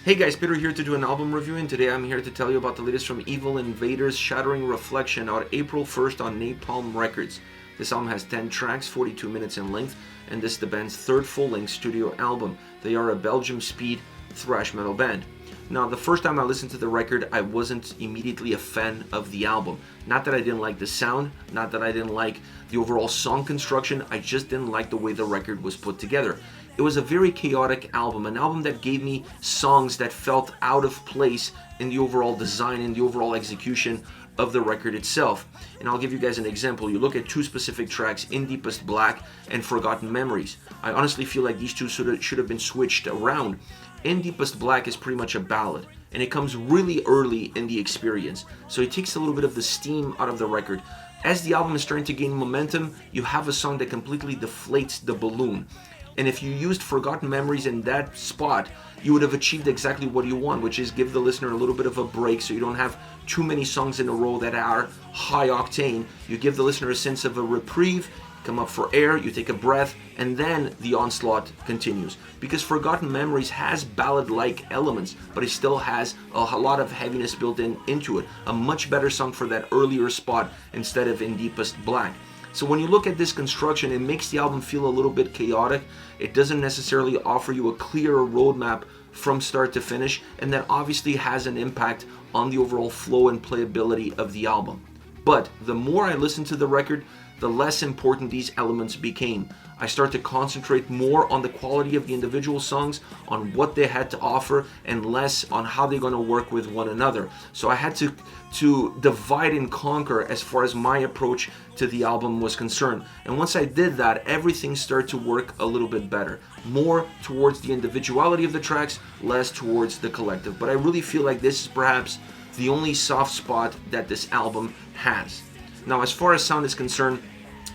Hey guys, Peter here to do an album review, and today I'm here to tell you about the latest from Invaders, Shattering Reflection, out April 1st on Napalm Records. This album has 10 tracks, 42 minutes in length, and this is the band's third full-length studio album. They are a Belgium speed thrash metal band. Now, the first time I listened to the record, I wasn't immediately a fan of the album. Not that I didn't like the sound, not that I didn't like the overall song construction, I just didn't like the way the record was put together. It was a very chaotic album, an album that gave me songs that felt out of place in the overall design and the overall execution of the record itself. And I'll give you guys an example. You look at two specific tracks, In Deepest Black and Forgotten Memories. I honestly feel like these two should have been switched around. In Deepest Black is pretty much a ballad, and it comes really early in the experience, so it takes a little bit of the steam out of the record. As the album is starting to gain momentum, you have a song that completely deflates the balloon. And if you used Forgotten Memories in that spot, you would have achieved exactly what you want, which is give the listener a little bit of a break so you don't have too many songs in a row that are high octane. You give the listener a sense of a reprieve, come up for air, you take a breath, and then the onslaught continues. Because Forgotten Memories has ballad-like elements, but it still has a lot of heaviness built into it. A much better song for that earlier spot instead of In Deepest Black. So when you look at this construction, it makes the album feel a little bit chaotic. It doesn't necessarily offer you a clear roadmap from start to finish, and that obviously has an impact on the overall flow and playability of the album. But the more I listen to the record, the less important these elements became. I start to concentrate more on the quality of the individual songs, on what they had to offer, and less on how they're going to work with one another. So I had to divide and conquer as far as my approach to the album was concerned. And once I did that, everything started to work a little bit better. More towards the individuality of the tracks, less towards the collective. But I really feel like this is perhaps the only soft spot that this album has. Now, as far as sound is concerned,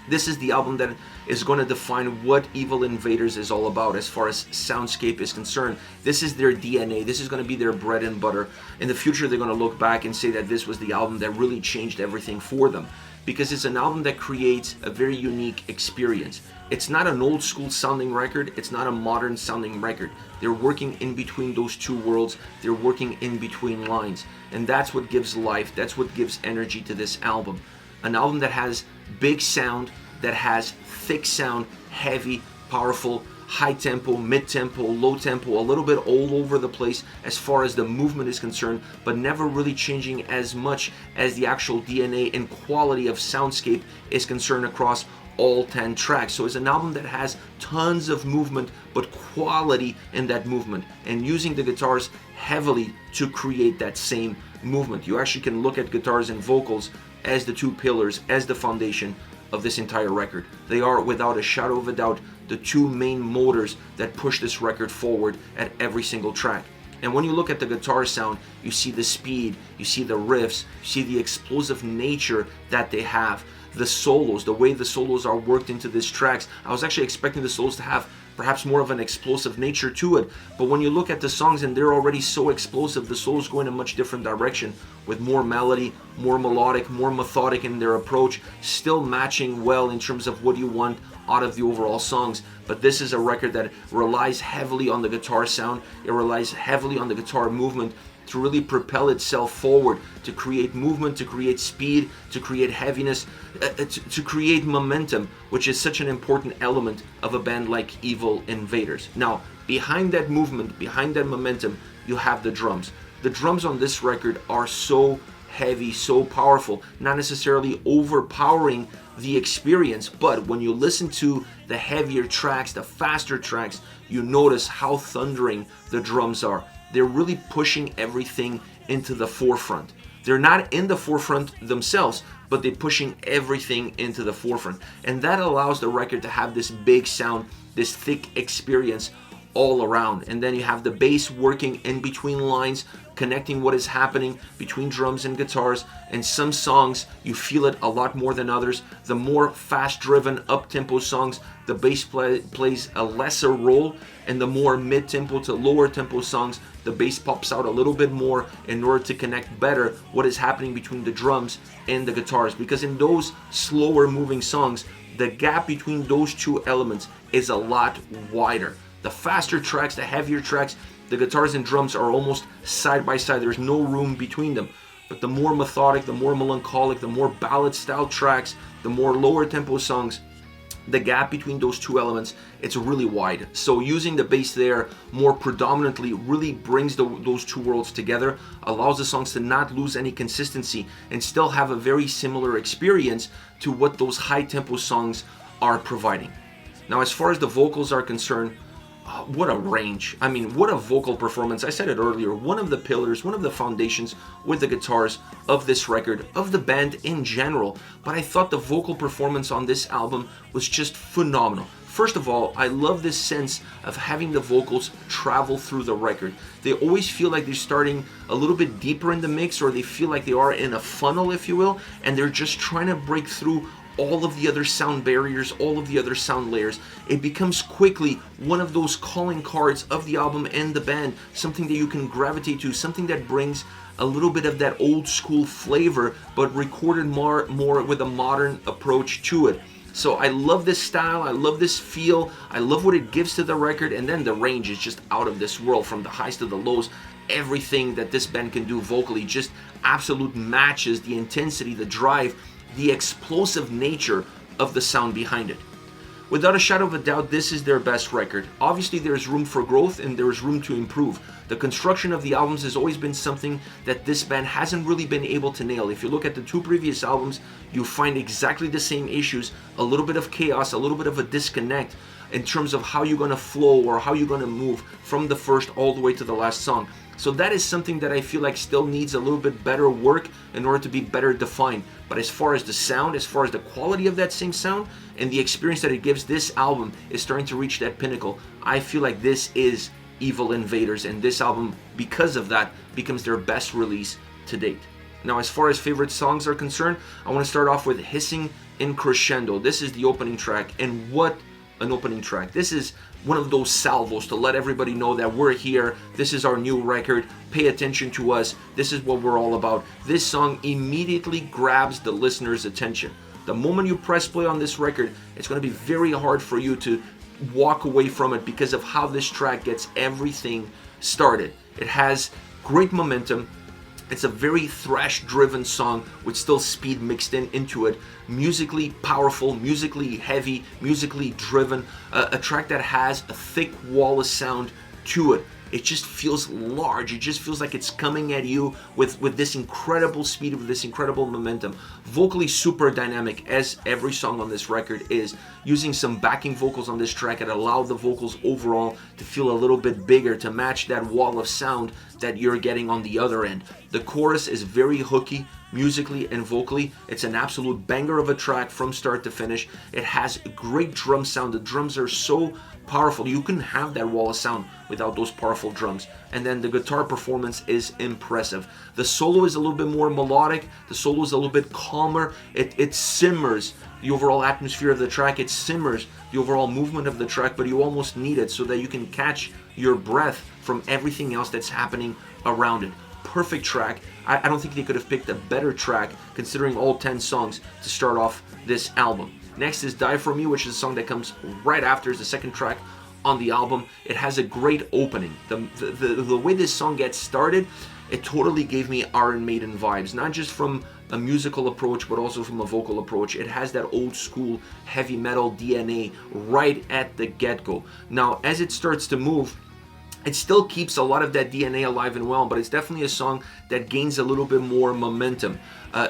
this is the album that is going to define what Evil Invaders is all about as far as soundscape is concerned. This is their DNA. This is going to be their bread and butter. In the future, they're going to look back and say that this was the album that really changed everything for them, because it's an album that creates a very unique experience. It's not an old school sounding record. It's not a modern sounding record. They're working in between those two worlds. They're working in between lines. And that's what gives life. That's what gives energy to this album. An album that has big sound, that has thick sound, heavy, powerful, high tempo, mid tempo, low tempo, a little bit all over the place as far as the movement is concerned, but never really changing as much as the actual DNA and quality of soundscape is concerned across all 10 tracks. So it's an album that has tons of movement, but quality in that movement, and using the guitars heavily to create that same movement. You actually can look at guitars and vocals as the two pillars, as the foundation of this entire record. They are, without a shadow of a doubt, the two main motors that push this record forward at every single track. And when you look at the guitar sound, you see the speed, you see the riffs, you see the explosive nature that they have. The solos, the way the solos are worked into these tracks. I was actually expecting the solos to have perhaps more of an explosive nature to it, but when you look at the songs and they're already so explosive, the solos go in a much different direction with more melody, more melodic, more methodic in their approach, still matching well in terms of what you want out of the overall songs. But this is a record that relies heavily on the guitar sound. It relies heavily on the guitar movement to really propel itself forward, to create movement, to create speed, to create heaviness, to create momentum, which is such an important element of a band like Evil Invaders. Now, behind that movement, behind that momentum, you have the drums. The drums on this record are so heavy, so powerful, not necessarily overpowering the experience, but when you listen to the heavier tracks, the faster tracks, you notice how thundering the drums are. They're really pushing everything into the forefront. They're not in the forefront themselves, but they're pushing everything into the forefront. And that allows the record to have this big sound, this thick experience all around. And then you have the bass working in between lines, connecting what is happening between drums and guitars. And some songs, you feel it a lot more than others. The more fast-driven, up-tempo songs, the bass plays a lesser role. And the more mid-tempo to lower-tempo songs, the bass pops out a little bit more in order to connect better what is happening between the drums and the guitars. Because in those slower-moving songs, the gap between those two elements is a lot wider. The faster tracks, the heavier tracks, The guitars and drums are almost side by side. There's no room between them. But the more methodic, the more melancholic, the more ballad style tracks, the more lower tempo songs, the gap between those two elements, it's really wide. So using the bass there more predominantly really brings those two worlds together, allows the songs to not lose any consistency and still have a very similar experience to what those high tempo songs are providing. Now, as far as the vocals are concerned, what a range. I mean, what a vocal performance. I said it earlier, one of the pillars, one of the foundations with the guitars of this record, of the band in general. But I thought the vocal performance on this album was just phenomenal. First of all, I love this sense of having the vocals travel through the record. They always feel like they're starting a little bit deeper in the mix, or they feel like they are in a funnel, if you will, and they're just trying to break through all of the other sound barriers, all of the other sound layers. It becomes quickly one of those calling cards of the album and the band, something that you can gravitate to, something that brings a little bit of that old school flavor, but recorded more with a modern approach to it. So I love this style, I love this feel, I love what it gives to the record, and then the range is just out of this world, from the highs to the lows. Everything that this band can do vocally just absolute matches the intensity, the drive, the explosive nature of the sound behind it. Without a shadow of a doubt, this is their best record. Obviously, there's room for growth and there's room to improve. The construction of the albums has always been something that this band hasn't really been able to nail. If you look at the two previous albums, you find exactly the same issues, a little bit of chaos, a little bit of a disconnect in terms of how you're going to flow or how you're going to move from the first all the way to the last song. So that is something that I feel like still needs a little bit better work in order to be better defined. But as far as the sound, as far as the quality of that same sound and the experience that it gives, this album is starting to reach that pinnacle. I feel like this is Evil Invaders, and this album, because of that, becomes their best release to date. Now, as far as favorite songs are concerned, I want to start off with Hissing in Crescendo. This is the opening track, and what an opening track. This is one of those salvos to let everybody know that we're here. This is our new record. Pay attention to us. This is what we're all about. This song immediately grabs the listener's attention. The moment you press play on this record, it's going to be very hard for you to walk away from it because of how this track gets everything started. It has great momentum. It's a very thrash-driven song with still speed mixed into it. Musically powerful, musically heavy, musically driven. A track that has a thick wall of sound to it. It just feels large. It just feels like it's coming at you with this incredible speed, with this incredible momentum. Vocally super dynamic, as every song on this record is. Using some backing vocals on this track that allow the vocals overall to feel a little bit bigger, to match that wall of sound that you're getting on the other end. The chorus is very hooky, musically and vocally. It's an absolute banger of a track from start to finish. It has great drum sound. The drums are so powerful. You couldn't have that wall of sound without those powerful drums. And then the guitar performance is impressive. The solo is a little bit more melodic. The solo is a little bit calmer. It simmers the overall atmosphere of the track. It simmers the overall movement of the track, but you almost need it so that you can catch your breath from everything else that's happening around it. Perfect track. I don't think they could have picked a better track considering all 10 songs to start off this album. Next is Die For Me, which is a song that comes right after. It's the second track on the album. It has a great opening. The way this song gets started, it totally gave me Iron Maiden vibes, not just from a musical approach, but also from a vocal approach. It has that old school heavy metal DNA right at the get-go. Now, as it starts to move, it still keeps a lot of that DNA alive and well, but it's definitely a song that gains a little bit more momentum.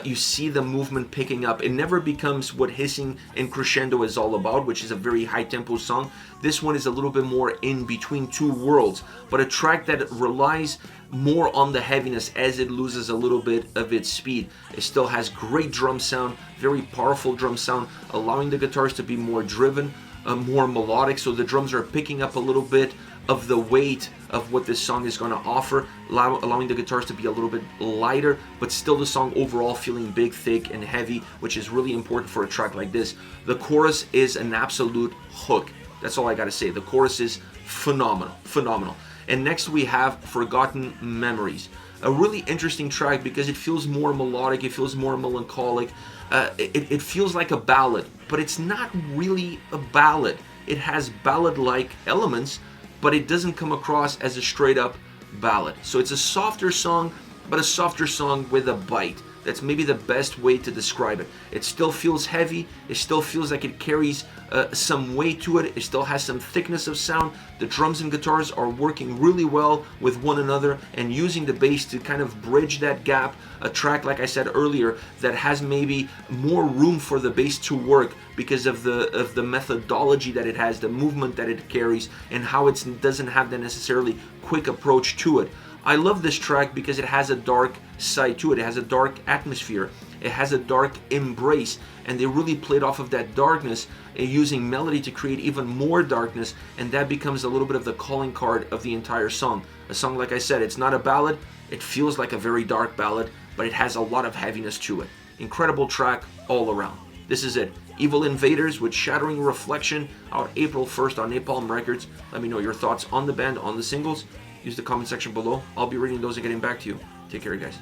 You see the movement picking up. It never becomes what Hissing in Crescendo is all about, which is a very high-tempo song. This one is a little bit more in between two worlds, but a track that relies more on the heaviness as it loses a little bit of its speed. It still has great drum sound, very powerful drum sound, allowing the guitars to be more driven, more melodic, so the drums are picking up a little bit of the weight of what this song is going to offer, allowing the guitars to be a little bit lighter, but still the song overall feeling big, thick, and heavy, which is really important for a track like this. The chorus is an absolute hook. That's all I got to say. The chorus is phenomenal, phenomenal. And next we have Forgotten Memories. A really interesting track because it feels more melodic, it feels more melancholic. It feels like a ballad, but it's not really a ballad. It has ballad-like elements, but it doesn't come across as a straight up ballad. So it's a softer song, but a softer song with a bite. That's maybe the best way to describe it. It still feels heavy. It still feels like it carries some weight to it. It still has some thickness of sound. The drums and guitars are working really well with one another and using the bass to kind of bridge that gap. A track, like I said earlier, that has maybe more room for the bass to work because of the methodology that it has, the movement that it carries, and how it doesn't have the necessarily quick approach to it. I love this track because it has a dark side to it. It has a dark atmosphere. It has a dark embrace, and they really played off of that darkness using melody to create even more darkness, and that becomes a little bit of the calling card of the entire song. A song, like I said, it's not a ballad. It feels like a very dark ballad, but it has a lot of heaviness to it. Incredible track all around. This is it. Evil Invaders with Shattering Reflection, out April 1st on Napalm Records. Let me know your thoughts on the band, on the singles. Use the comment section below. I'll be reading those and getting back to you. Take care, guys.